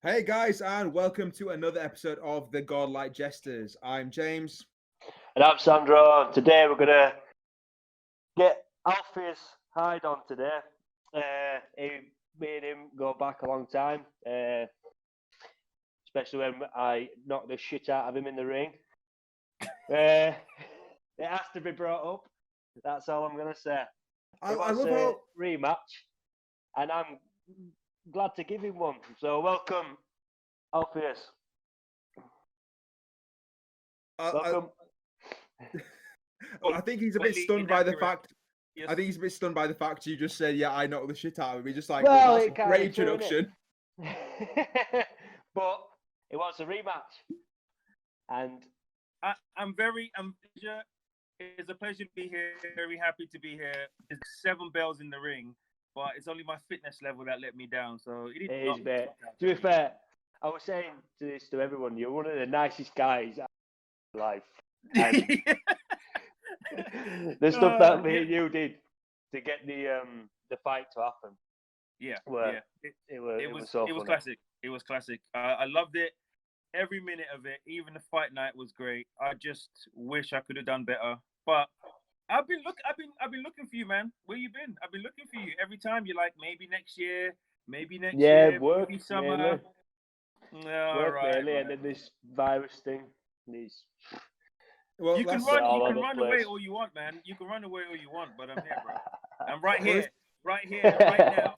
Hey guys, and welcome to another episode of the Godlike Jesters. I'm James. And I'm Sandro. Today we're gonna get Alpheus Hyde on today. Me and him go back a long time, especially when I knocked the shit out of him in the ring. It has to be brought up. That's all I'm gonna say. I He wants love a how rematch, and I'm glad to give him one. So welcome, Alpheus. Welcome. I think he's a bit stunned by the fact. I think he's a bit stunned by the fact you just said, "Yeah, I knocked the shit out of him." He's just like, Well, "That's it a kinda great true, innit? introduction." But he wants a rematch, and It's a pleasure to be here. Very happy to be here. There's 7 bells in the ring, but it's only my fitness level that let me down. So it is, mate. To be fair, I was saying to everyone, you're one of the nicest guys in life. And the stuff that me and you did to get the fight to happen. Yeah, It was so it was funny. classic. It was classic. I loved it. Every minute of it. Even the fight night was great. I just wish I could have done better. But I've been looking for you, man. Where you been? I've been looking for you every time. You're like, maybe next year, Work maybe summer. mainly. All right. And then this virus thing. Well, You can all over run the away place. all you want, man. You can run away all you want, but I'm here, bro. I'm right here, right now.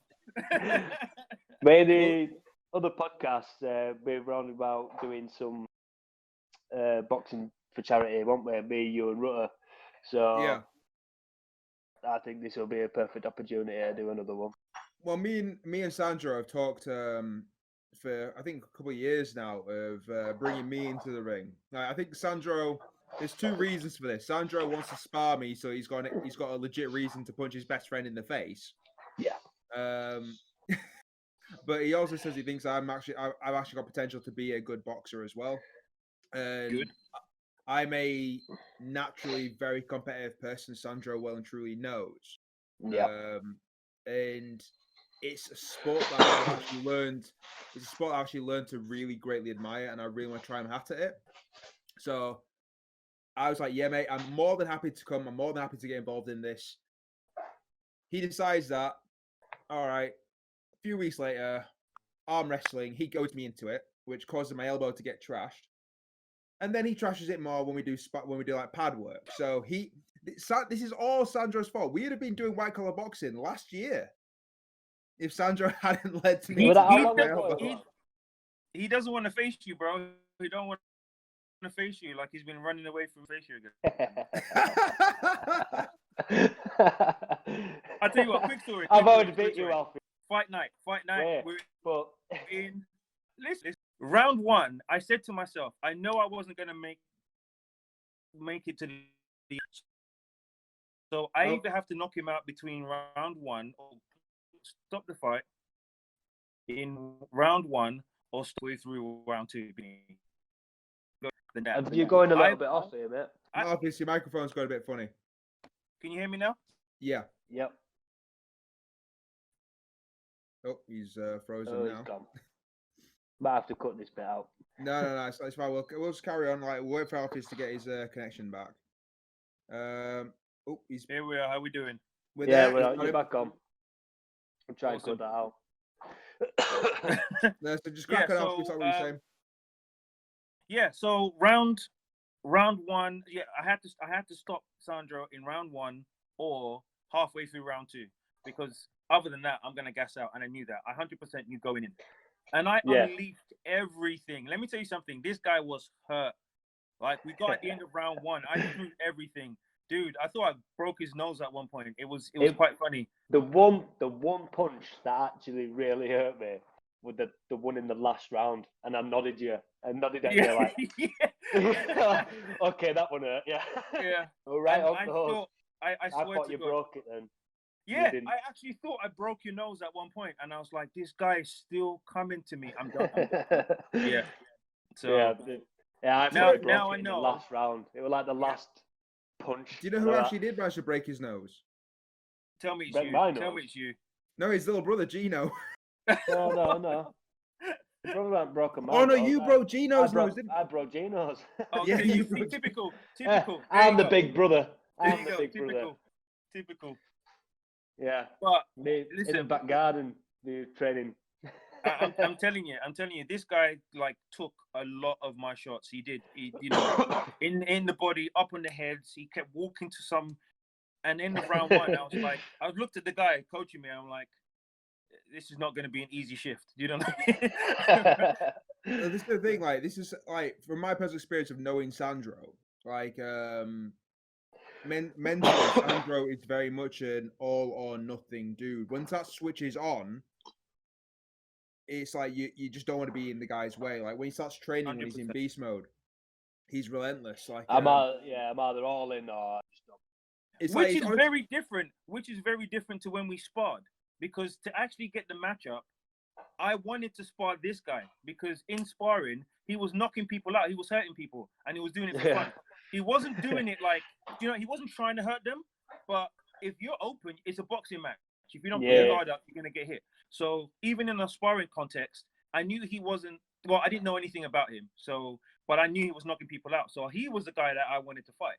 Maybe other podcasts, we were on about doing some boxing for charity, won't we? Me, you, and Rutter. So yeah. I think this will be a perfect opportunity to do another one. Well, me and Sandro have talked for I think a couple of years now of bringing me into the ring. I think Sandro. There's 2 reasons for this. Sandro wants to spar me, so he's got a legit reason to punch his best friend in the face. Yeah. But he also says he thinks I've actually got potential to be a good boxer as well. And Good. I'm a naturally very competitive person. Sandro well and truly knows. Yeah. And it's a sport that I've actually learned. It's a sport I actually learned to really greatly admire, and I really want to try my hat at it. So I was like, "Yeah, mate, I'm more than happy to come. I'm more than happy to get involved in this." He decides that. All right. A few weeks later, arm wrestling. He goads me into it, which causes my elbow to get trashed. And then he trashes it more when we do like pad work. So this is all Sandro's fault. We'd have been doing white collar boxing last year if Sandro hadn't led to me. He doesn't want to face you, bro. He don't want to face you like he's been running away from face you again. I'll tell you what, quick story. I've already beat you, Alfie. Fight night. But listen, round 1, I said to myself, I know I wasn't gonna make it to the so I either have to knock him out between round 1 or stop the fight in round 1 or stay through round 2. You're going a little bit off here, mate. Obviously, your microphone's got a bit funny. Can you hear me now? Yeah. Yep. Oh, he's frozen now. He's gone. Might have to cut this bit out. No, it's fine. We'll just carry on. Like, we'll wait for Alpheus to get his connection back. He's here. We are. How we doing? You're back on. I'm trying to cut that out. So just crack it off. What you're saying? Yeah. So round 1. Yeah, I had to stop Sandro in round 1 or halfway through round 2 because other than that, I'm gonna gas out, and I knew that. 100% knew going in. And I unleashed everything. Let me tell you something. This guy was hurt. Like, we got at the end of round 1. I threw everything. Dude, I thought I broke his nose at one point. It was quite funny. The one punch that actually really hurt me was the one in the last round. And I nodded at you like, okay, that one hurt, yeah. Yeah. Right off the hose. I thought you broke it then. Yeah, I actually thought I broke your nose at one point, and I was like, "This guy is still coming to me. I'm done." Yeah. So I now I know. In the last round. It was like the last punch. Do you know who actually did manage to break his nose? Tell me it's you. Tell me it's you. No, his little brother Gino. No. Probably haven't broken mine. Oh no, though. you broke Gino's nose, didn't I broke Gino's. Oh, Yeah, you see, broke- typical. There I'm you the go. big brother. There I'm you the go. big brother. Typical. Yeah. But Me in the listen, back garden, the training. I'm telling you, this guy like took a lot of my shots. He did, you know, in the body, up on the heads. He kept walking to some, and end of round one, I looked at the guy coaching me. I'm like, this is not going to be an easy shift. You know what I mean? This is the thing. Like, this is like from my personal experience of knowing Sandro. Like, mentally, Sandro is very much an all or nothing dude. Once that switches on, it's like you just don't want to be in the guy's way. Like when he starts training, when he's in 100%. beast mode, he's relentless. Like I'm either all in or just not. it's Which like is very different. Which is very different to when we sparred, because to actually get the matchup, I wanted to spar this guy because in sparring he was knocking people out, he was hurting people, and he was doing it for fun. He wasn't doing it like, you know, he wasn't trying to hurt them. But if you're open, it's a boxing match. If you don't put your guard up, you're gonna get hit. So even in a sparring context, I knew he wasn't. Well, I didn't know anything about him, but I knew he was knocking people out. So he was the guy that I wanted to fight.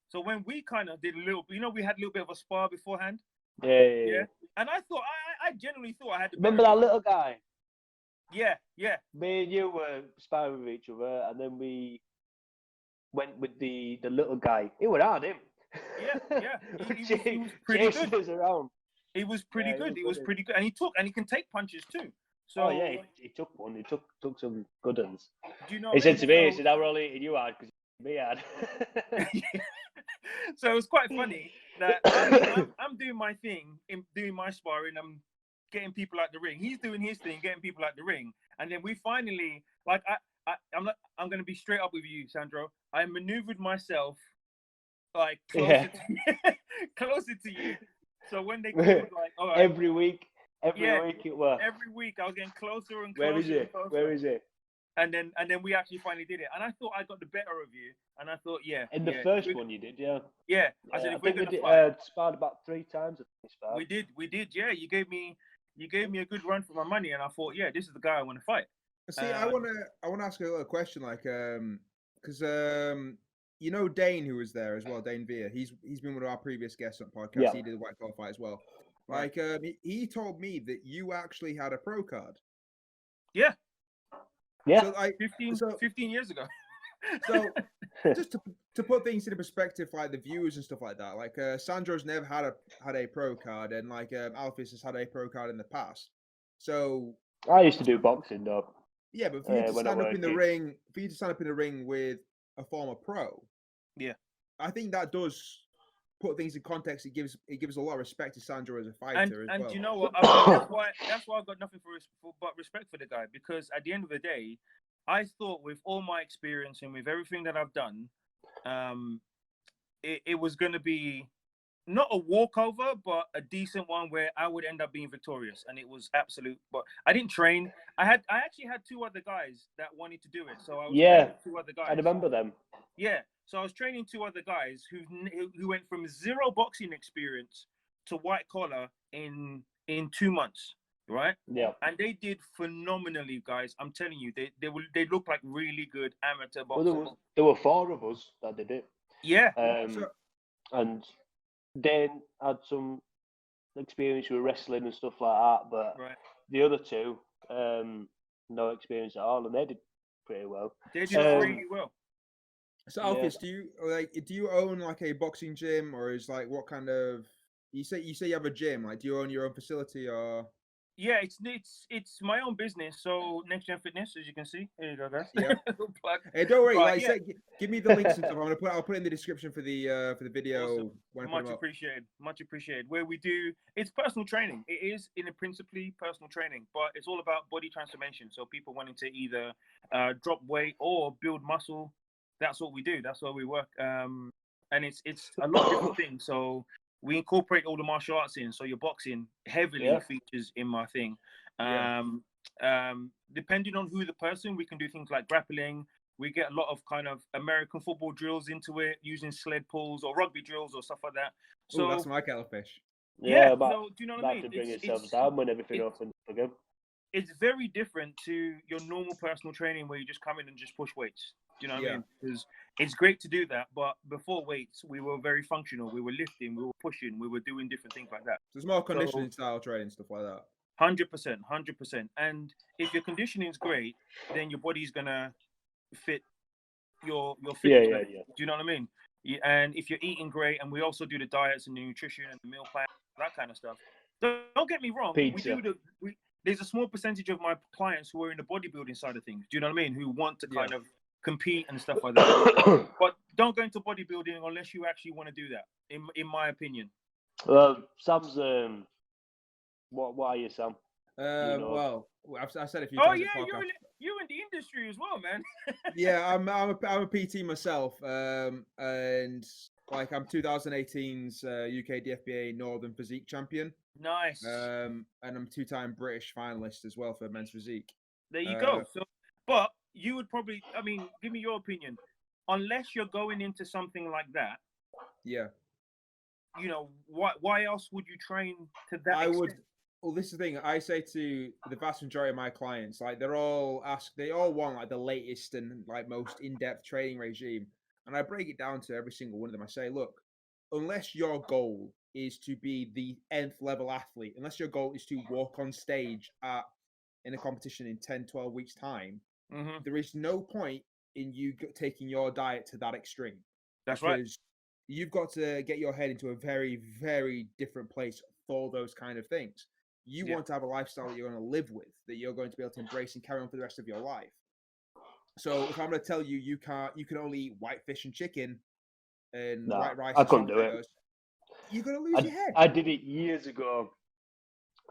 So when we kind of did a little, you know, we had a little bit of a spar beforehand. Yeah. And I thought, I genuinely thought I had. Remember that little guy? Yeah. Me and you were sparring with each other, and then we went with the little guy. It was hard, him. Yeah. He was pretty good. Us around. He was pretty good. He was pretty good, and he can take punches too. So he took one. He took some good ones. Do you know? He said to me, "He said, I were all eating you hard because me hard." So it was quite funny that I'm doing my thing, doing my sparring. I'm getting people out the ring. He's doing his thing, getting people out the ring, and then we finally, like, I'm going to be straight up with you, Sandro. I maneuvered myself like closer to you. So when they called, like, all right, every week it was. Every week I was getting closer and closer. Where is it? And then we actually finally did it. And I thought I got the better of you. And I thought, in the first one you did, yeah. Yeah. I said, I if we're think gonna we fight, sparred about 3 times. we did. Yeah, you gave me a good run for my money, and I thought, yeah, this is the guy I want to fight. See, I wanna ask you a little question, like, because you know Dane, who was there as well, Dane Veer. He's been one of our previous guests on podcast. Yeah. He did the white collar fight as well. Right. Like, he told me that you actually had a pro card. Yeah. So, like, 15 years ago. So, just to put things into perspective, like the viewers and stuff like that, like Sandro's never had a pro card, and like Alpheus has had a pro card in the past. So I used to do boxing though. Yeah, but for you to stand up in the ring, with a former pro, yeah, I think that does put things in context. It gives a lot of respect to Sandro as a fighter as well. And you know what? That's why I've got nothing but respect for the guy, because at the end of the day, I thought with all my experience and with everything that I've done, it was going to be not a walkover, but a decent one where I would end up being victorious. And it was absolute. But I didn't train. I actually had 2 other guys that wanted to do it. So I was training 2 other guys. I remember them. Yeah. So I was training 2 other guys who went from 0 boxing experience to white collar in 2 months. Right. Yeah. And they did phenomenally, guys. I'm telling you, they look like really good amateur boxers. Well, there were 4 of us that did it. Yeah. And Dan had some experience with wrestling and stuff like that, but the other 2, no experience at all, and they did pretty well. They did really well. So Alpheus, do you own like a boxing gym, or is like what kind of? You say you have a gym. Like, do you own your own facility, or? Yeah, it's my own business. So Next Gen Fitness, as you can see, here you go, guys. Yeah. Hey, don't worry. Say, give me the links and stuff. I'll put it in the description for the video. Awesome. Much appreciated. Where we do, it's personal training. It is principally personal training, but it's all about body transformation. So people wanting to either drop weight or build muscle, that's what we do. That's where we work. And it's a lot of different things. So we incorporate all the martial arts in. So your boxing heavily features in my thing. Depending on who the person, we can do things like grappling. We get a lot of kind of American football drills into it, using sled pulls or rugby drills or stuff like that. So that's my kettle fish. Yeah. So do you know what I mean? To bring yourself down when everything opens again. it's very different to your normal personal training where you just come in and just push weights. Do you know what I mean? Because it's great to do that, but before weights, we were very functional. We were lifting, we were pushing, we were doing different things like that. So it's more conditioning style training, stuff like that. 100%. And if your conditioning is great, then your body's gonna fit your fitness. Yeah. Do you know what I mean? And if you're eating great, and we also do the diets and the nutrition and the meal plan, that kind of stuff. Don't get me wrong. Pizza. There's a small percentage of my clients who are in the bodybuilding side of things. Do you know what I mean? Who want to kind of compete and stuff like that. But don't go into bodybuilding unless you actually want to do that. In my opinion. Well, Sam's what are you, Sam? Well, I said a few times. Oh yeah, you're in the industry as well, man. Yeah, I'm a PT myself, and like I'm 2018's UK DFBA Northern Physique Champion. Nice. And I'm 2-time British finalist as well for men's physique. There you go. So, but you would probably, I mean, give me your opinion. Unless you're going into something like that, yeah, you know, why else would you train to that extent? would. Well, this is the thing I say to the vast majority of my clients. Like they all want like the latest and like most in-depth training regime, and I break it down to every single one of them. I say, look, unless your goal is to be the nth level athlete, unless your goal is to walk on stage in a competition in 10-12 weeks time, there is no point in you taking your diet to that extreme. That's right. Because you've got to get your head into a very, very different place for those kind of things. You want to have a lifestyle that you're going to live with, that you're going to be able to embrace and carry on for the rest of your life. So if I'm going to tell you you can only eat white fish and chicken and white rice, I couldn't do it. You're going to lose your head. I did it years ago.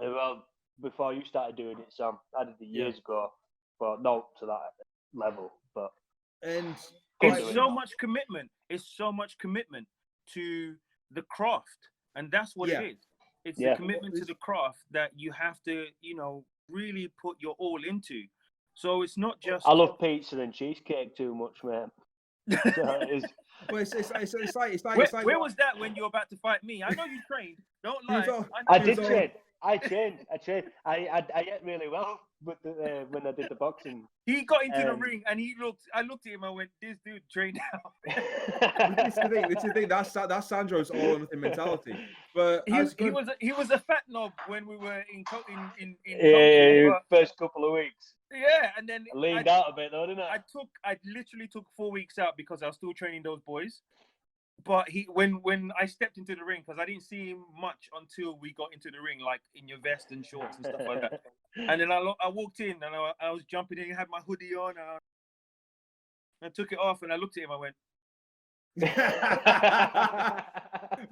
Well, before you started doing it, Sam, I did it years ago, but not to that level. But it's so much commitment. It's so much commitment to the craft, and that's what it is. It's the commitment to the craft that you have to, you know, really put your all into. So it's not just. I love pizza and cheesecake too much, man. So Well, it's like where was that when you were about to fight me? I know you trained. Don't lie. I did train. I trained. I ate really well with when I did the boxing. He got into the ring and I looked at him. I went, "This dude trained out." This is the thing. That's Sandro's all or nothing mentality. But he was a fat knob when we were in first couple of weeks. Yeah, and then I leaned out a bit though, didn't I? I literally took 4 weeks out because I was still training those boys. But when I stepped into the ring, because I didn't see him much until we got into the ring, like in your vest and shorts and stuff like that. And then I walked in and I was jumping in. He had my hoodie on and I took it off and I looked at him. I went.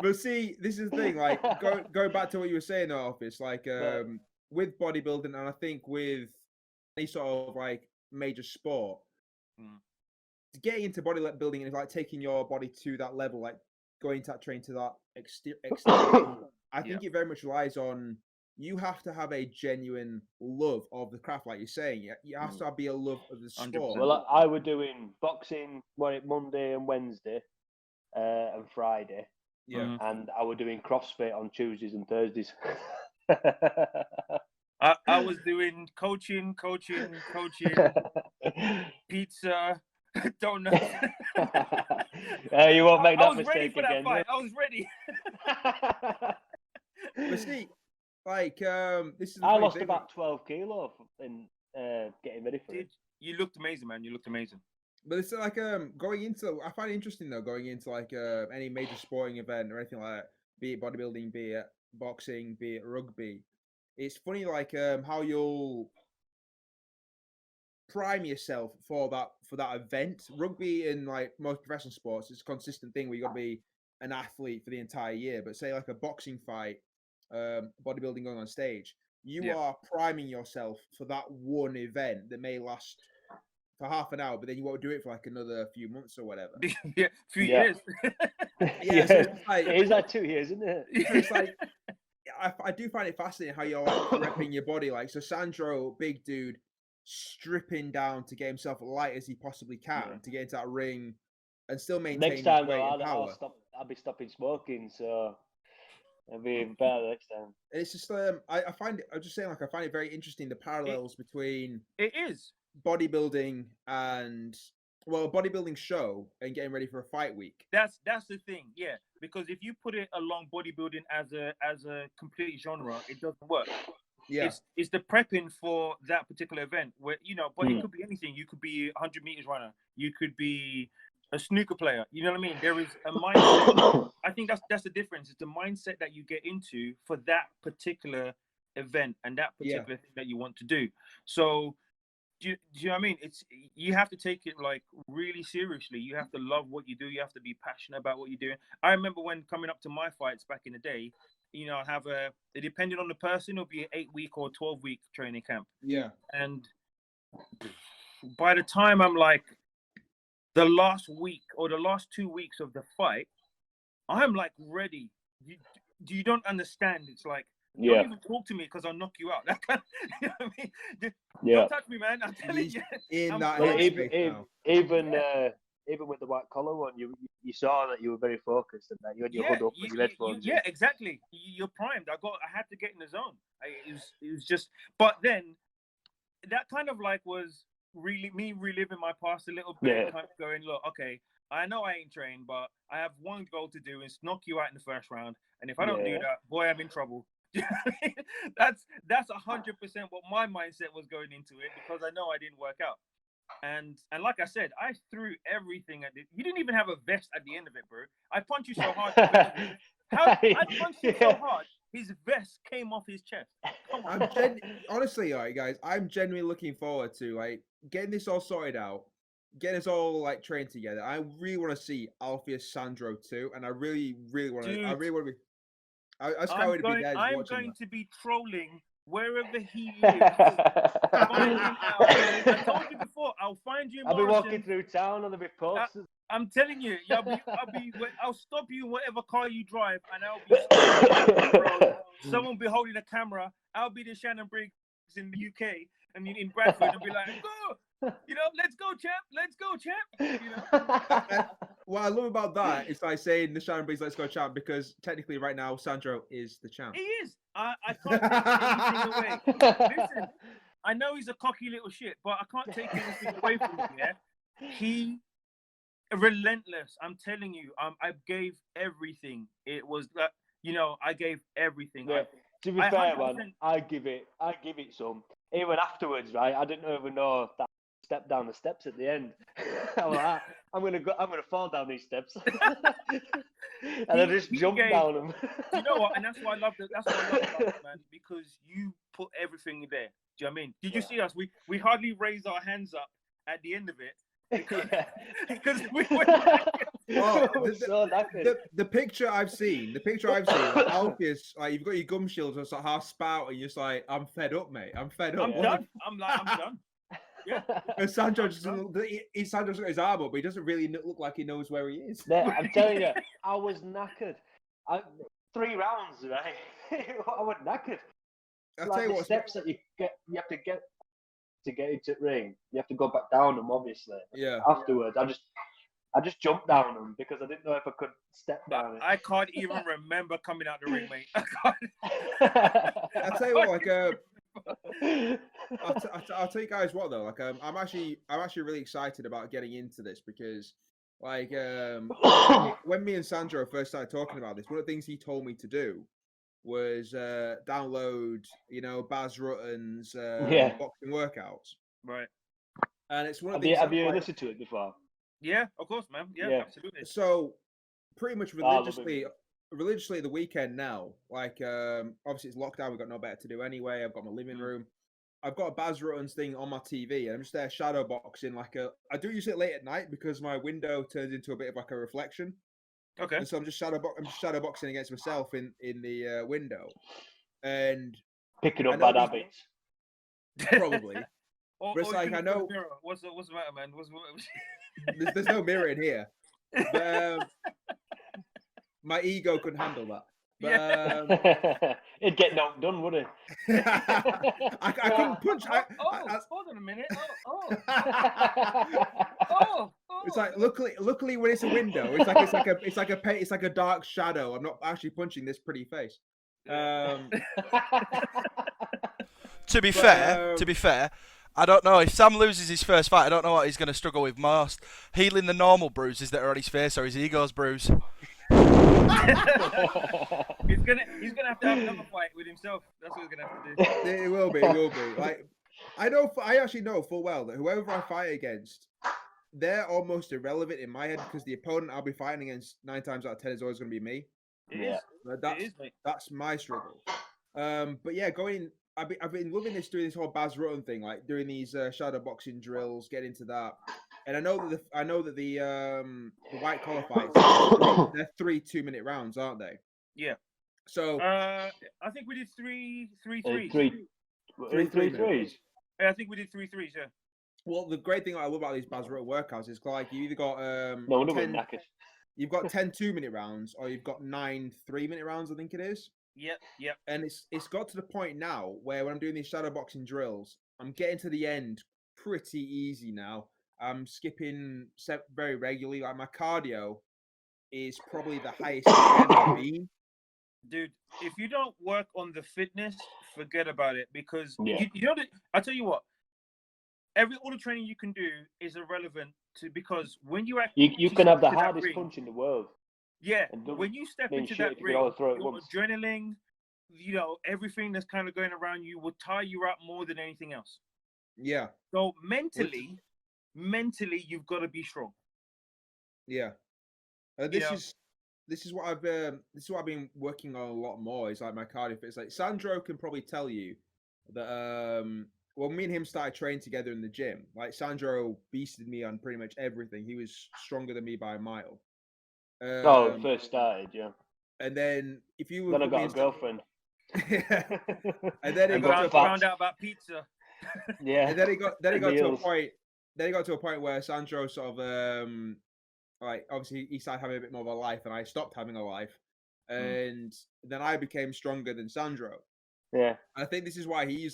But see, this is the thing. Like, go back to what you were saying, Alpheus. Like, with bodybuilding, and I think with any sort of like major sport. Getting into bodybuilding is like taking your body to that level, like going to that train to that extent. I think it very much relies on you have to have a genuine love of the craft, like you're saying. You have to be a love of the sport. 100%. Well, I was doing boxing Monday and Wednesday and Friday. Yeah. And I was doing CrossFit on Tuesdays and Thursdays. I was doing coaching, pizza. Donuts. You won't make that mistake again. I was ready. But see, like this is. I lost about 12 kilos in getting ready for it. You looked amazing, man. You looked amazing. But it's like going into. I find it interesting though, going into like any major sporting event or anything like that, be it bodybuilding, be it boxing, be it rugby. It's funny like how you'll prime yourself for that event. Rugby and like most professional sports, it's a consistent thing where you got to be an athlete for the entire year. But say like a boxing fight, bodybuilding going on stage, you are priming yourself for that one event that may last for half an hour, but then you won't do it for like another few months or whatever. Few years. So it's like, it is like 2 years, isn't it? So it's like I do find it fascinating how you're like repping your body. Like so, Sandro, big dude, stripping down to get himself light as he possibly can to get into that ring and still maintain next time his weight though, and power. I'll be stopping smoking, so It'll be even better next time. It's just I find it. I'm just saying, like, I find it very interesting the parallels between It is bodybuilding and a bodybuilding show and getting ready for a fight week. That's the thing, yeah. Because if you put it along bodybuilding as a complete genre, it doesn't work. Yeah, it's the prepping for that particular event where but it could be anything. You could be a 100 meters runner. You could be a snooker player. You know what I mean? There is a mindset. I think that's the difference. It's the mindset that you get into for that particular event and that particular thing that you want to do. So do you know what I mean? You have to take it like really seriously. You have to love what you do. You have to be passionate about what you're doing. I remember when coming up to my fights back in the day, I have depending on the person, it'll be an 8-week or 12-week training camp. Yeah. And by the time I'm like the last week or the last 2 weeks of the fight, I'm like ready. You don't understand. It's like, don't even talk to me because I'll knock you out. That kind of, you know what I mean? Don't touch me, man. I'm telling you. Even with the white collar one, you saw that you were very focused and that you had your hood up and your headphones. Yeah, exactly. You're primed. I had to get in the zone. It was just. But then that kind of like was really me reliving my past a little bit, kind of going, look, okay, I know I ain't trained, but I have one goal to do is knock you out in the first round. And if I don't do that, boy, I'm in trouble. That's 100% what my mindset was going into it, because I know I didn't work out. And like I said, I threw everything at it. You didn't even have a vest at the end of it, bro. I punched you so hard. I punched you so hard, his vest came off his chest. Come on. Honestly, all right, guys, I'm genuinely looking forward to like getting this all sorted out, getting us all like trained together. I really want to see Alpheus Sandro too, and I really, really want to. I really want to be. I just can't wait to be there. I'm going to be trolling wherever he lives. Find him out. I told you before, I'll find you in I'll be walking through town on the big posters. I'm telling you, I'll stop you in whatever car you drive, and I'll be someone will be holding a camera. I'll be the Shannon Briggs in the UK, and in Bradford, and be like, go. Let's go, champ. Let's go, champ. What I love about that is like saying the Shannon Briggs, let's go, champ, because technically right now Sandro is the champ. He is. I can't take anything away. Listen, I know he's a cocky little shit, but I can't take anything away from him. Yeah, he relentless. I'm telling you, I gave everything. It was that I gave everything. Yeah. To be fair, man, I give it some. Even afterwards, right? I didn't even know that step down the steps at the end. I'm like, I'm gonna fall down these steps, and I just jumped down them. You know what? And that's why I love that. That's why I love about it, man, because you put everything there. Do you know what I mean? Did you see us? We hardly raised our hands up at the end of it. Because we were the picture I've seen, Alpheus, like you've got your gum shields and it's like half spout, and you're just like, I'm fed up, mate. I'm fed up. I'm done. I'm done. Yeah. And Sandro's got his arm up, but he doesn't really look like he knows where he is. Yeah, I'm telling you, I was knackered. 3 rounds, right? I was knackered. I'll tell you what, steps that you have to get to get into the ring. You have to go back down them, obviously. Yeah. Afterwards, I just jumped down them because I didn't know if I could step down it. I can't even remember coming out the ring, mate. I'll tell you what, like I'll tell you guys what though, like I'm actually really excited about getting into this because like when me and Sandro first started talking about this, one of the things he told me to do was download, Baz Rutten's boxing workworkouts. Right. And it's one of the Have you listened to it before? Yeah, of course, man. Yeah, absolutely. So pretty much religiously the weekend now, like obviously it's lockdown, we've got no better to do anyway. I've got my living room. I've got a Baz Rutten's thing on my TV, and I'm just there shadow boxing. I do use it late at night because my window turns into a bit of like a reflection. Okay. And so I'm just shadow boxing against myself in the window, and picking up bad habits. Probably. But it's like I know. What's the matter, man? There's no mirror in here. But, my ego couldn't handle that. But, it'd get knocked done, wouldn't it? I couldn't punch. Hold on a minute. It's like luckily when it's a window, it's like a dark shadow. I'm not actually punching this pretty face. To be fair, I don't know if Sam loses his first fight. I don't know what he's going to struggle with most: healing the normal bruises that are on his face or his ego's bruise. he's gonna have to have another fight with himself. That's what he's gonna have to do. It will be. Like I actually know full well that whoever I fight against, they're almost irrelevant in my head because the opponent I'll be fighting against 9 times out of 10 is always going to be me. That's my struggle. But yeah, I've been loving doing this whole Baz Rutten thing, like doing these shadow boxing drills, get into that. And I know that the white collar fights, they're 3 2-minute rounds, aren't they? Yeah. So I think we did three threes. Three threes. Yeah, I think we did 3 threes. Yeah. Well, the great thing I love about these Baz Rutten workouts is like you either got you've got 10 2-minute rounds or you've got 9 3-minute rounds, I think it is. Yep. And it's got to the point now where when I'm doing these shadow boxing drills, I'm getting to the end pretty easy now. I'm skipping very regularly. Like my cardio is probably the highest it's ever been. Dude, if you don't work on the fitness, forget about it because you know that, I tell you what, all the training you can do is irrelevant because when you actually you can have the hardest punch in the world. Yeah, when you step into that ring, your adrenaline, everything that's kind of going around you will tie you up more than anything else. Yeah. So mentally, you've got to be strong. Yeah. This is what I've been working on a lot more. Is like my cardio. It's like Sandro can probably tell you that me and him started training together in the gym. Like Sandro beasted me on pretty much everything. He was stronger than me by a mile. First started, yeah. And then then I got a girlfriend. Yeah. And then he found out about pizza. Yeah. And then he got to a point. Then he got to a point where Sandro sort of like obviously he started having a bit more of a life, and I stopped having a life, and then I became stronger than Sandro. Yeah. I think this is why he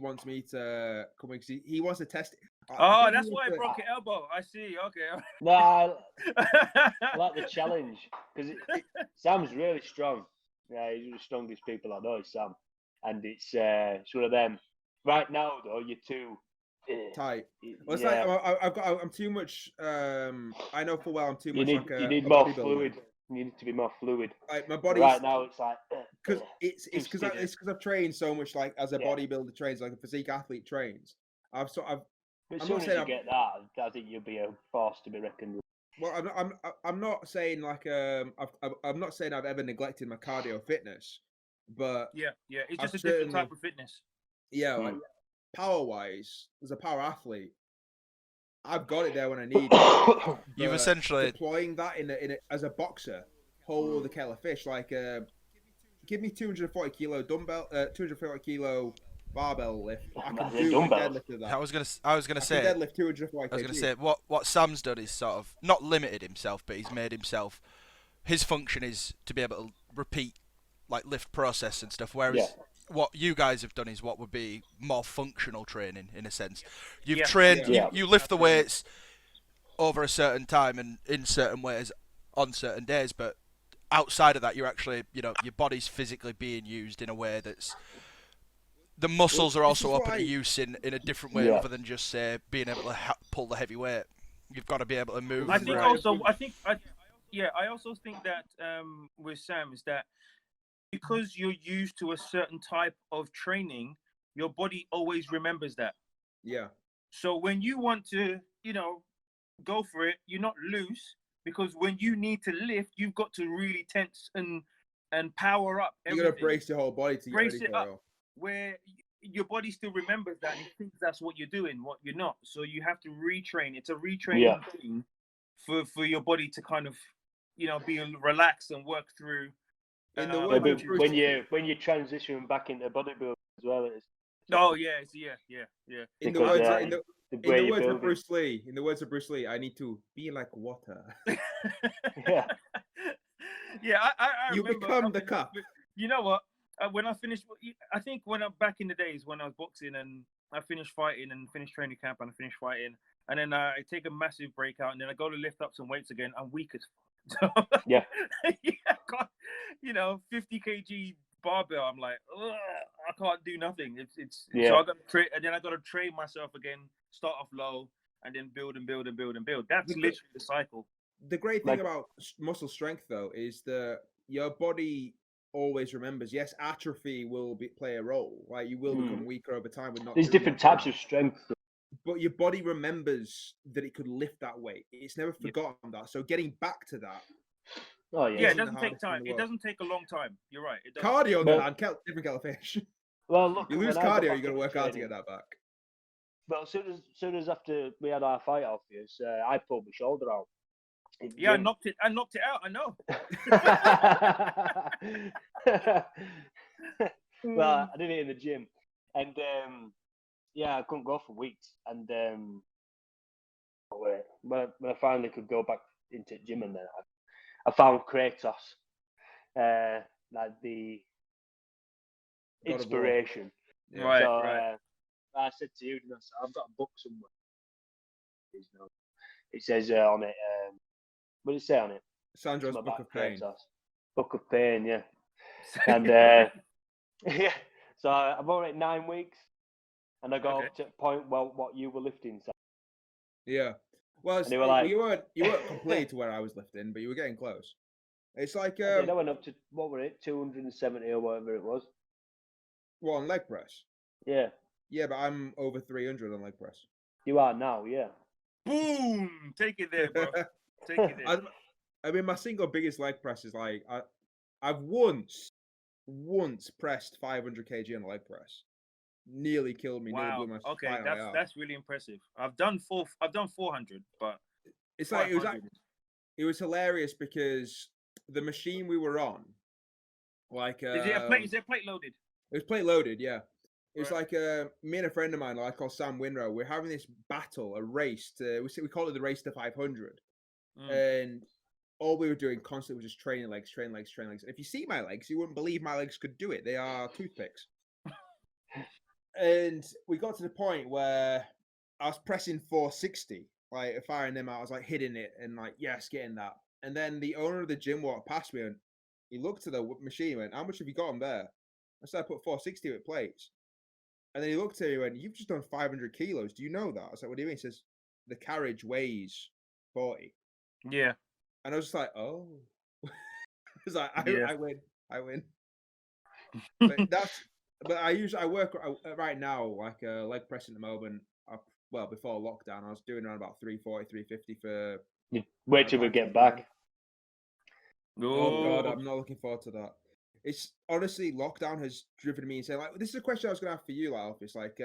wants me to come in because he wants to test it. Oh, that's why I broke your elbow. I see. Okay. No, I like the challenge because Sam's really strong. Yeah, he's one of the strongest people I know, is Sam, and it's one of them. Right now, though, you're too tight. Well, it's like I'm too much. I know full well I'm too much. You need more fluid. You need to be more fluid. Like my body right now, it's like because because I've trained so much like as a bodybuilder trains, like a physique athlete trains. I'm not saying you get that, I think you'll be a force to be reckoned with. Well, I'm not saying like I'm not saying I've ever neglected my cardio fitness, but it's just a different type of fitness. Yeah, like power wise, as a power athlete, I've got it there when I need it. You've essentially deploying that in a as a boxer, whole other kettle of fish. Like, give me 240 kilo dumbbell, 240 kilo barbell lift. I can do a deadlift of that. I was gonna say deadlift 240 kg. I was gonna say what Sam's done is sort of not limited himself, but he's made himself. His function is to be able to repeat like lift process and stuff, whereas what you guys have done is what would be more functional training in a sense. You've trained, you lift the weights over a certain time and in certain ways on certain days, but outside of that, you're actually, your body's physically being used in a way that's the muscles are also open to use in a different way other than just say being able to pull the heavy weight. You've got to be able to move. I think I also think that with Sam is that because you're used to a certain type of training, your body always remembers that. Yeah. So when you want to, go for it, you're not loose because when you need to lift, you've got to really tense and power up. You got to brace your whole body to brace it up. Where your body still remembers that and it thinks that's what you're doing, what you're not. So you have to retrain. It's a retraining thing for your body to kind of, be relaxed and work through. When you transition back into bodybuilding as well, it is. Oh yeah. In the words of Bruce Lee, I need to be like water. I you remember, become the cup. You know what? When I finished, I think when I'm back in the days when I was boxing and I finished fighting and finished training camp and I finished fighting, and then I take a massive break out, and then I go to lift up some weights again. I'm weak as fuck. Yeah. Yeah, you know, 50 kg barbell. I'm like, ugh, I can't do nothing. It's so I got to train, and then I got to train myself again. Start off low, and then build and build and build and build. That's literally the cycle. The great thing about muscle strength, though, is that your body always remembers. Yes, atrophy will play a role. Like you will become weaker over time. But not there's different types of strength. But your body remembers that it could lift that weight. It's never forgotten that. So getting back to that. Oh yeah. Yeah, it doesn't take time. It doesn't take a long time. You're right. It doesn't. Cardio, on the hand, different kettle of fish. Well, look, you lose cardio, you got to work hard to get that back. But as soon as after we had our fight, Alpheus, I pulled my shoulder out. Yeah, I knocked it out. I know. Well, I did it in the gym, and yeah, I couldn't go for weeks. And when I finally could go back into the gym, and then I found Kratos, like the inspiration. Yeah. Right, so, right. I said to you, I've got a book somewhere. It says on it, what did it say on it? Sandros' Book of Pain. Book of Pain, yeah. And yeah, so I'm already 9 weeks, and I got up to the point what you were lifting. So. Yeah. Well, they were like, you weren't completely to where I was lifting, but you were getting close. It's like I went up to, what were it, 270 or whatever it was. What, on leg press? Yeah. Yeah, but I'm over 300 on leg press. You are now, yeah. Boom! Take it there, bro. Take it there. I mean, my single biggest leg press is like I've once pressed 500 kg on a leg press. Nearly killed me. Wow. Nearly blew my Okay, spine out. that's really impressive. I've done 400, but it's like it was hilarious because the machine we were on, like is it plate loaded? It was plate loaded, yeah. It was like me and a friend of mine, like called Sam Winrow. We're having this battle, a race to we call it the race to 500, and all we were doing constantly was just training legs. And if you see my legs, you wouldn't believe my legs could do it. They are toothpicks. And we got to the point where I was pressing 460, like firing them out. I was like hitting it and like, yes, getting that. And then the owner of the gym walked past me and he looked at the machine and went, "How much have you got on there?" I said, "I put 460 with plates." And then he looked at me and went, "You've just done 500 kilos. Do you know that?" I was like, "What do you mean?" He says, "The carriage weighs 40. Yeah. And I was just like, "Oh." I was like, I win. But I work right now, like leg pressing at the moment. Well, before lockdown, I was doing around about 340, 350 for. Wait till we get back. Oh God, I'm not looking forward to that. It's honestly, lockdown has driven me insane. Like, this is a question I was going to have for you, Alpheus. Like,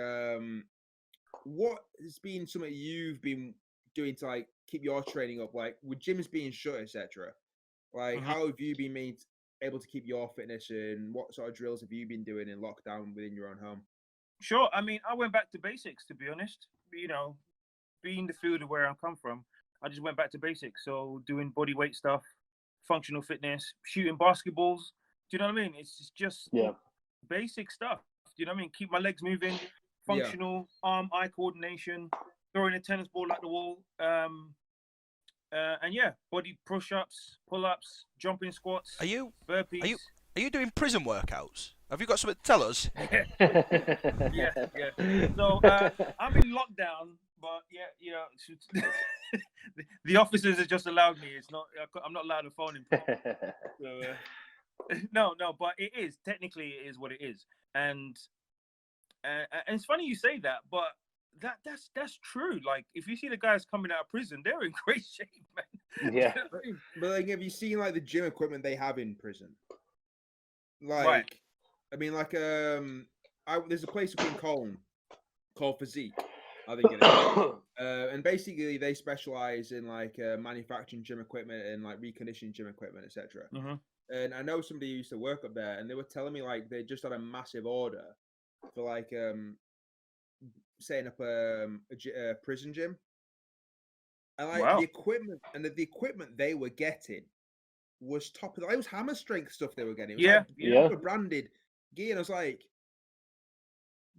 what has been something you've been doing to like keep your training up? Like, with gyms being shut, etc. Like, how have you been able to keep your fitness, and what sort of drills have you been doing in lockdown within your own home? Sure. I mean, I went back to basics, to be honest. You know, being the field of where I come from, I just went back to basics. So doing body weight stuff, functional fitness, shooting basketballs. Do you know what I mean? It's just basic stuff. Do you know what I mean? Keep my legs moving, functional, arm-eye coordination, throwing a tennis ball at the wall. And yeah, body push-ups, pull-ups, jumping squats, burpees. Are you doing prison workouts? Have you got something to tell us? Yeah. So I'm in lockdown, but the officers have just allowed me. I'm not allowed to phone him. So, no, but it is technically it is what it is, and it's funny you say that, but that's true. Like, if you see the guys coming out of prison, they're in great shape, man. Yeah. But like, have you seen like the gym equipment they have in prison? Like, right. I mean, like, there's a place in Cologne called Physique, I think it is. And basically they specialize in like manufacturing gym equipment and like reconditioning gym equipment, etc. And I know somebody who used to work up there, and they were telling me like they just had a massive order for like setting up a prison gym, and like the equipment they were getting was top of it was hammer strength stuff they were getting. It was like branded gear, and I was like,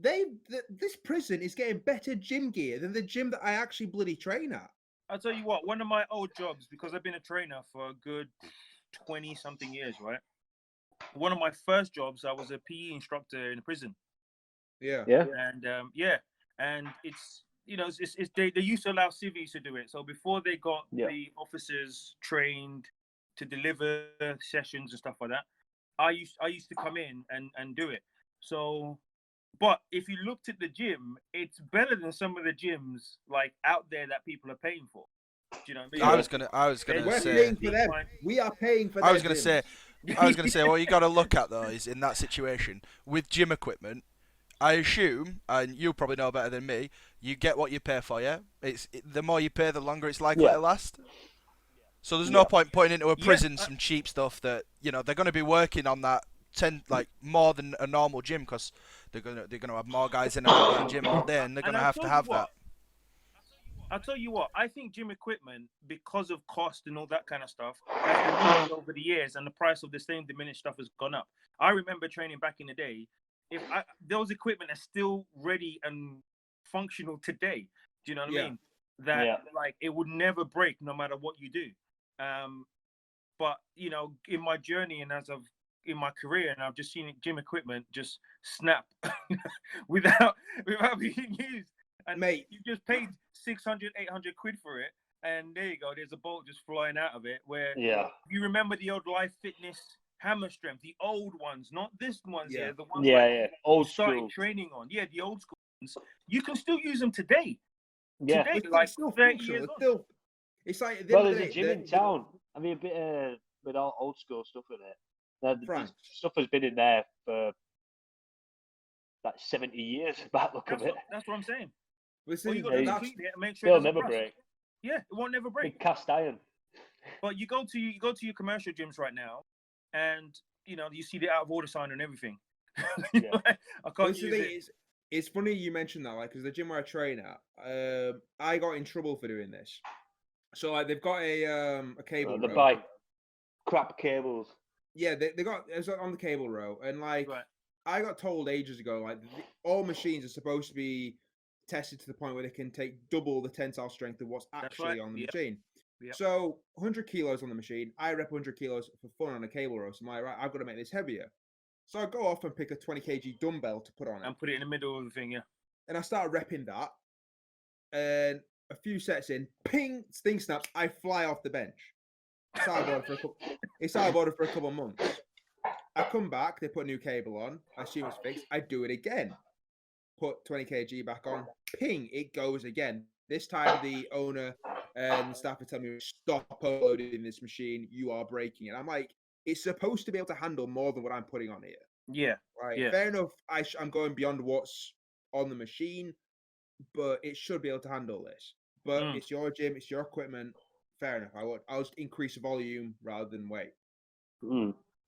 this prison is getting better gym gear than the gym that I actually bloody train at. I'll tell you what, one of my old jobs, because I've been a trainer for a good 20-something years, right? One of my first jobs, I was a PE instructor in a prison. Yeah. And and it's they used to allow civvies to do it. So before they got the officers trained to deliver sessions and stuff like that, I used to come in and do it. So, but if you looked at the gym, it's better than some of the gyms like out there that people are paying for. Do you know what I mean? I was gonna We're say paying for them. We are paying for them. I was gonna say what you got to look at though is in that situation with gym equipment. I assume, and you probably know better than me, you get what you pay for. Yeah, the more you pay, the longer it's likely to last. So there's no point putting into a prison some cheap stuff that they're going to be working on that more than a normal gym because they're going to have more guys in that gym all day, and they're going to have that. I'll tell you what, I think gym equipment, because of cost and all that kind of stuff, has diminished over the years, and the price of the same diminished stuff has gone up. I remember training back in the day. Those equipment are still ready and functional today. Do you know what I mean? That like it would never break no matter what you do. But in my journey and in my career, and I've just seen gym equipment just snap without being used. And mate, you just paid 600, 800 quid for it, and there you go. There's a bolt just flying out of it. Where you remember the old Life Fitness hammer strength, the old ones, not this ones here, the ones old started school training on. Yeah, the old school ones. You can still use them today. Yeah, today, like still 30 years on. It's like there's a gym in town. I mean, a bit with all old school stuff in it. The stuff has been in there for like 70 years. Back look of it. That's what I'm saying. Listen, you got to keep it and make sure they'll never break. Yeah, it won't never break. Big cast iron. But you go to your commercial gyms right now, and you see the out of order sign and everything. I can't use it. It's funny you mentioned that, because the gym where I train at, I got in trouble for doing this. So they've got a cable row. They buy crap cables. Yeah, they got it's on the cable row, and I got told ages ago, all machines are supposed to be tested to the point where they can take double the tensile strength of what's actually on the machine. Yep. So 100 kilos on the machine. I rep 100 kilos for fun on a cable row. So I'm like, right, I've got to make this heavier. So I go off and pick a 20 kg dumbbell to put on it. And put it in the middle of the thing, And I start repping that. And a few sets in, ping, thing snaps, I fly off the bench. It's out of order for a couple of months. I come back, they put a new cable on. I assume it's fixed. I do it again. Put 20 kg back on, ping, it goes again. This time the owner and the staff are telling me, stop uploading this machine, you are breaking it. I'm like, it's supposed to be able to handle more than what I'm putting on here. Yeah. Right. Yeah. Fair enough, I'm going beyond what's on the machine, but it should be able to handle this. But it's your gym, it's your equipment. Fair enough. I'll just increase volume rather than weight.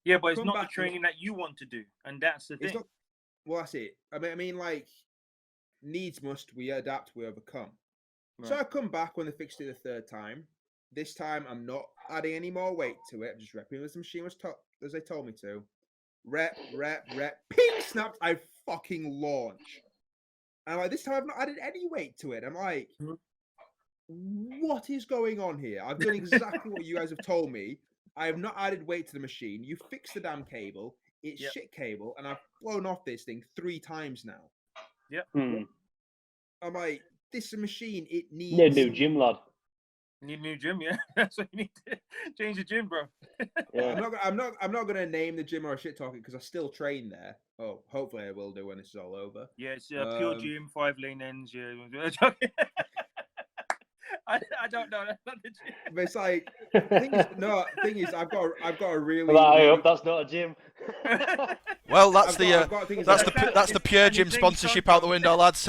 Yeah, but it's not the training that you want to do, and that's the thing. Well, that's it. I mean, needs must, we adapt, we overcome. Right. So I come back when they fixed it the third time. This time, I'm not adding any more weight to it. I'm just repping as the machine was as they told me to. Rep, ping, snaps, I fucking launch. And I'm like, this time I've not added any weight to it. I'm like, what is going on here? I've done exactly what you guys have told me. I have not added weight to the machine. You fixed the damn cable. It's shit cable, and I've blown off this thing 3 times now. Yep. I'm like, this machine, it needs a new gym, lad. You need a new gym, yeah. That's what you need to change the gym, bro. Yeah. I'm not gonna name the gym or shit talk it because I still train there. Oh, hopefully I will do when this is all over. Yeah, it's a pure gym, 5 lane ends. Yeah. I don't know. That's not the gym. But it's like, thing is, I've got a really. Well, I hope that's not a gym. Well, that's the pure gym sponsorship out the window, lads.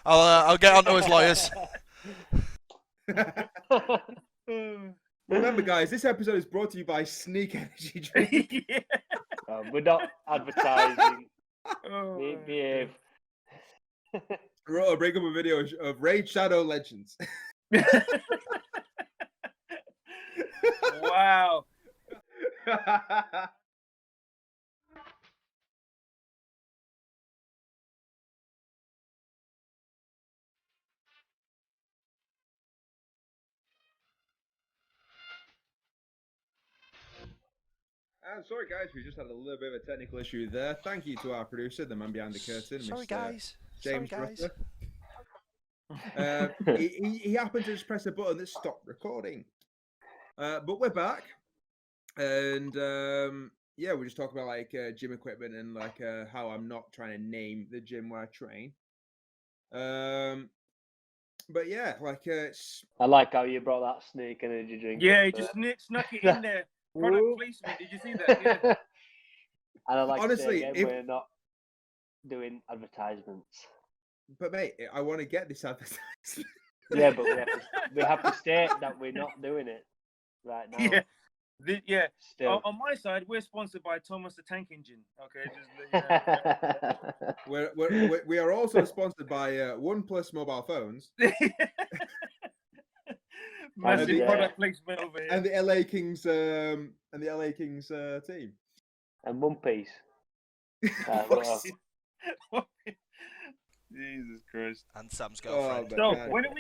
I'll get onto his lawyers. Remember, guys, this episode is brought to you by Sneak Energy Drink. We're not advertising. Behave. I'll bring up a video of Raid Shadow Legends. Wow. Sorry, guys, we just had a little bit of a technical issue there. Thank you to our producer, the man behind the curtain, Sorry, Mr. guys. James Sorry, guys. Rutter. He happened to just press a button that stopped recording. But we're back, and yeah, we just talk about like gym equipment and like how I'm not trying to name the gym where I train. But yeah, like I like how you brought that snake energy drink. Yeah, he just snuck it in there. Product placement. Did you see that? Yeah. And I like honestly, to say again, we're not doing advertisements. But mate, I want to get this advertisement. Yeah, but we have to state that we're not doing it right now. Yeah. Still. On my side, we're sponsored by Thomas the Tank Engine. Okay, just we are also sponsored by OnePlus mobile phones. Massive product placement over here. And the LA Kings team. And One Piece. Jesus Christ. And Sam's girlfriend. So when are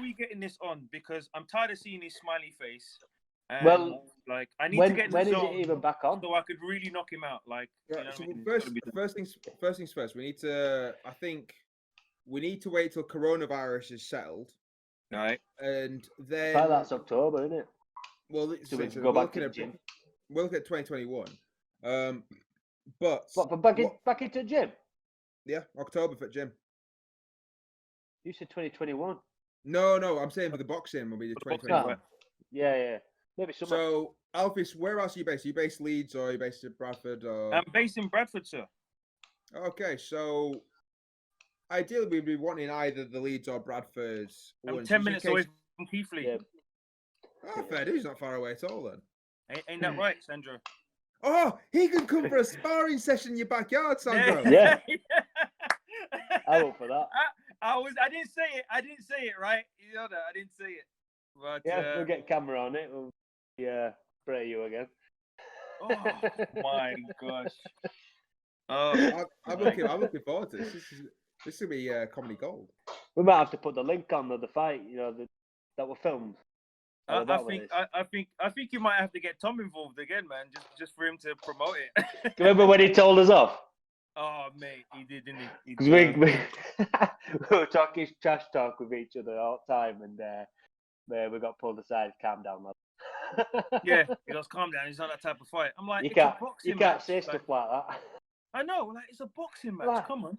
we getting this on? Because I'm tired of seeing his smiley face. And well, like I need to get when this is on it even back on? so I could really knock him out. Like first things first. We need to. I think we need to wait till coronavirus is settled. Right. And then that's October, isn't it? Well, so we can go back to the gym. We'll look at 2021. But back into gym. Yeah, October for gym. You said 2021. No, I'm saying for the boxing will be the 2021. Yeah. Maybe so. So, Alpheus, where else are you based? Are you based Leeds or are you based in Bradford? Or... I'm based in Bradford, sir. Okay, so ideally we'd be wanting either the Leeds or Bradford. I'm 10 minutes away from Keighley. Yeah. Oh, fair dues, not far away at all then. Ain't that right, Sandro? Oh, he can come for a sparring session in your backyard, Sandro. Yeah. I vote for that. I didn't say it, right? You know that I didn't say it. But yeah, we'll get camera on it. We'll spray you again. Oh my gosh. Oh, I'm looking forward to this. This is gonna be comedy gold. We might have to put the link on the fight, that were filmed. I think you might have to get Tom involved again, man, just for him to promote it. Remember when he told us off? Oh, mate, he did, didn't he? Because we were talking trash talk with each other all the time, and we got pulled aside. Calm down, man. Yeah, he goes, calm down. He's not that type of fight. I'm like, you can't match. say stuff like that. I know, like it's a boxing match. Like, come on.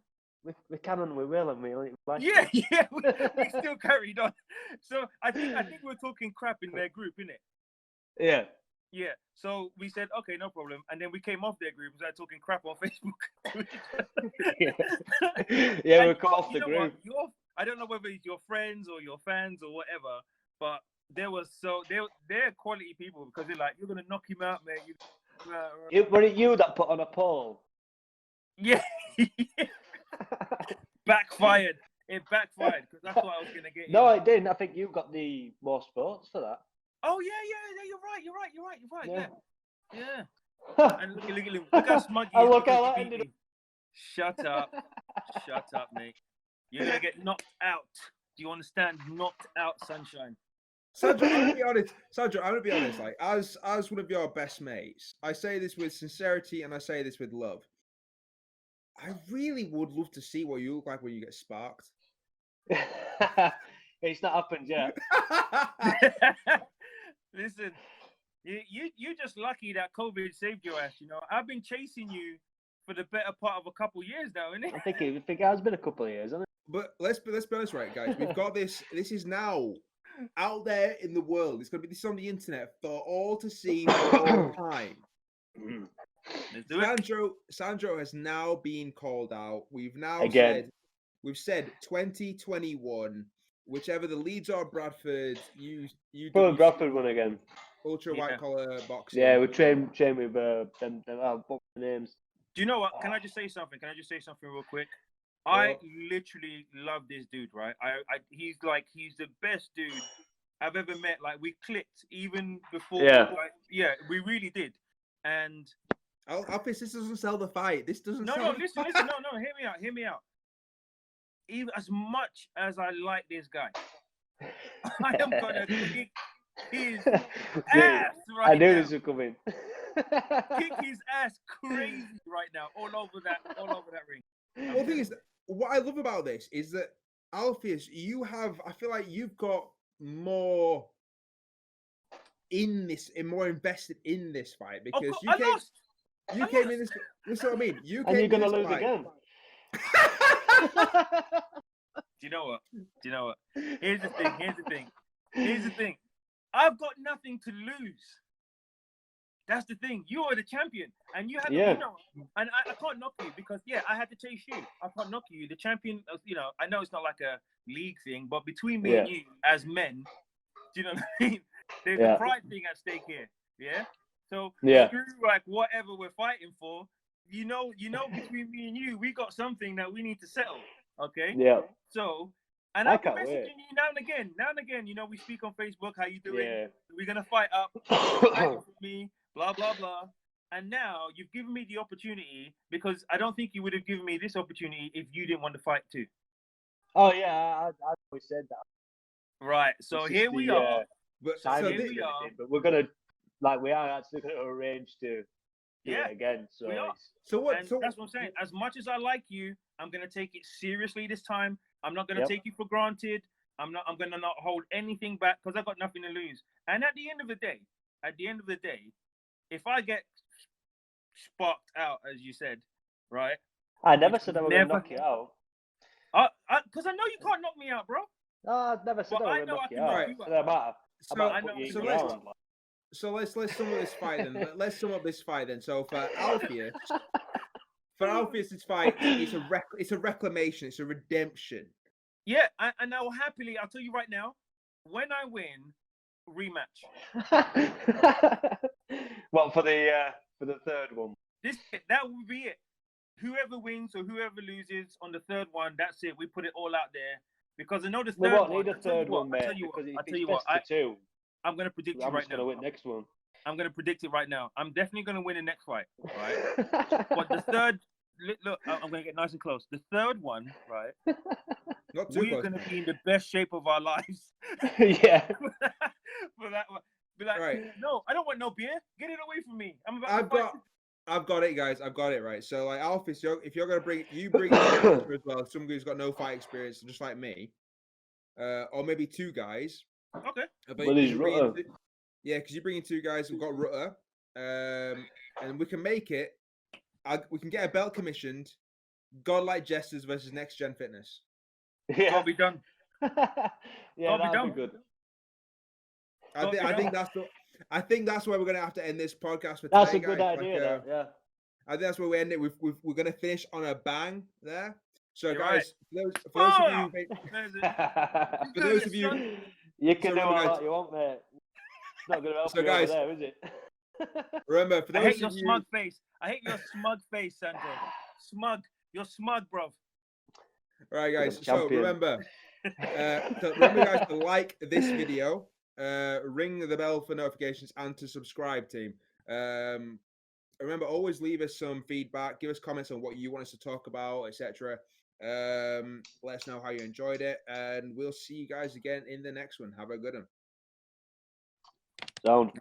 We can and we will, and we yeah, we still carried on. So I think we're talking crap in their group, innit? Yeah. Yeah. So we said, okay, no problem, and then we came off their group and started talking crap on Facebook. Yeah, we cut off the group. I don't know whether it's your friends or your fans or whatever, but they're quality people because they're like, you're gonna knock him out, mate. Were it you that put on a poll? Yeah. Backfired. It backfired because that's what I was gonna get. No, it didn't. I think you got the most votes for that. Oh yeah. You're right. Yeah. And look how smug he is. Look how that ended up. Shut up, mate. You're gonna get knocked out. Do you understand? Knocked out, sunshine. Sandro, I'm gonna be honest. Like as one of your best mates, I say this with sincerity and I say this with love. I really would love to see what you look like when you get sparked. It's not happened yet. Listen, you're just lucky that COVID saved your ass. I've been chasing you for the better part of a couple of years now, isn't it? I think it has been a couple of years, hasn't it? But let's be honest, right, guys? We've got this. This is now out there in the world. This is on the internet for all to see for all time. Sandro has now been called out. We've now said 2021. Whichever the Leeds or Bradford, you probably Bradford one again. Ultra white collar boxing. Yeah, we train with them names. Do you know what? Can I just say something? Real quick? I literally love this dude, right? He's the best dude I've ever met. Like we clicked even before. Yeah, we really did. And Alpheus, this doesn't sell the fight. This doesn't. No, listen. No, hear me out. Even as much as I like this guy, I am gonna kick his ass right I knew now. this was coming. kick his ass crazy right now, all over that ring. Well, the thing is, what I love about this is that Alpheus, I feel like you've got more more invested in this fight because I lost. You came in this. That's what I mean. You're gonna lose again. Do you know what? Here's the thing. I've got nothing to lose. That's the thing. You are the champion, and you have, and I can't knock you because I had to chase you. I can't knock you. The champion, I know it's not like a league thing, but between me and you as men, do you know what I mean? There's a pride thing at stake here. Yeah. So through like whatever we're fighting for, between me and you, we got something that we need to settle. Okay. Yeah. So, and I've been messaging you now and again. We speak on Facebook. How you doing? Yeah. We're gonna fight up. Fight for me. Blah blah blah. And now you've given me the opportunity because I don't think you would have given me this opportunity if you didn't want to fight too. Oh yeah, I always said that. Right. So here we are. But we're gonna we are actually gonna arrange to do it again. So that's what I'm saying. As much as I like you, I'm gonna take it seriously this time. I'm not gonna take you for granted. I'm gonna not hold anything back because I've got nothing to lose. And at the end of the day, if I get sparked out, as you said, right? I never said I was gonna knock you out. Because I know you can't knock me out, bro. No, I never said I was gonna knock you out. It doesn't matter. So let's sum up this fight then. Let's sum up this fight then. So for Alpheus, this fight, it's a reclamation, it's a redemption. Yeah, and I will happily. I'll tell you right now, when I win, rematch. What for the third one? That will be it. Whoever wins or whoever loses on the third one, that's it. We put it all out there because I know the third one. Need a third one, mate. I'll tell you what. I'm going to predict it right now. I'm going to win next one. I'm going to predict it right now. I'm definitely going to win the next fight, right? But the third, look, I'm going to get nice and close. The third one, right? We're going to be in the best shape of our lives. Yeah. For that one. Be like, no, I don't want no beer. Get it away from me. I've got it, guys. I've got it, right. So, like, Alpheus, if you're going to bring it as well, somebody who's got no fight experience, just like me, or maybe two guys. Okay. Well, he's Rutter. Yeah, because you bring in two guys who've got Rutter, and we can make it. We can get a belt commissioned. Godlike Jesters versus Next Gen Fitness. Yeah, that'll be done. Yeah, that'll be good. I think that's where we're gonna have to end this podcast. That's a good idea. Yeah. I think that's where we end it. We're gonna finish on a bang there. So, guys, for those of you, you can do what you want, mate. It's not gonna help you over there, is it? Remember, for those I hate your smug face. I hate your smug face, Sandro. Smug. You're smug, bro. All right, guys. So remember, guys, to like this video, ring the bell for notifications, and to subscribe, team. Remember, always leave us some feedback. Give us comments on what you want us to talk about, etc. Let us know how you enjoyed it, and we'll see you guys again in the next one. Have a good one. Sound.